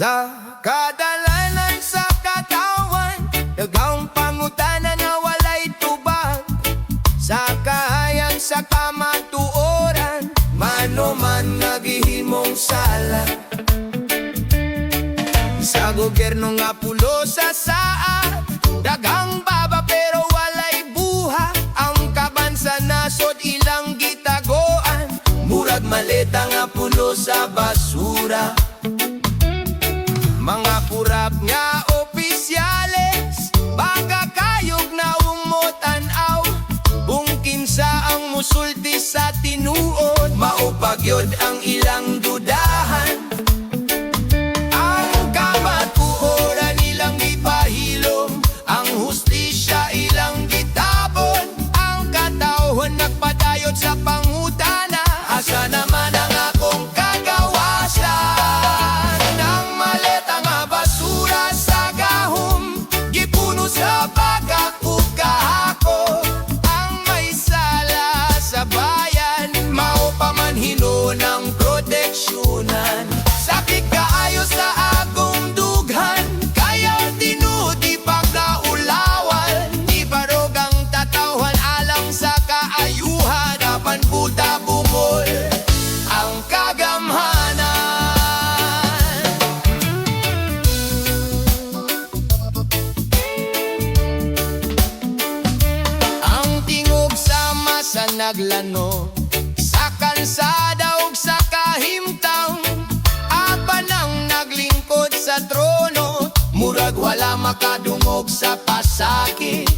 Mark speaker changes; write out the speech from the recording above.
Speaker 1: Sa kadalanan sa katawan, daghang pangutana nga walay tubag. Sa kahayag sa kamatuoran, mano-man nagihimong sala. Sa gobyerno nga pulo sa saa, daghang baba pero walay buha. Ang kabansa nasod ilang gitagoan, murag maleta nga pulo sa basura. Mga purap nga opisyales, baka kayog na umotanaw. Bungkin sa ang musulti sa tinuod, maupagyod ang ilang dudahan. Ang kamatuoran ilang ipahilom, ang hustisya ilang gitabon. Ang katawhan nagpadayot sa pangutana, asa naman ang akong kagawasan? Ang maleta nga basura sa gahom, gipuno sa pagkakog kahako. Ang may sala sa bayan, mao pa man hino ng proteksyonan. Sakit kaayo sa agong dughan, kaya tinuod di pagkaulawal. Di barog ang tatawhan alang sa kaayuhan, apan buta bungol ang kagamhanan. Ang tingog sa masa naglano, sa kalsada ug sa kahimtang, apan ang naglingkod sa trono, murag wala makadungog sa pasakit.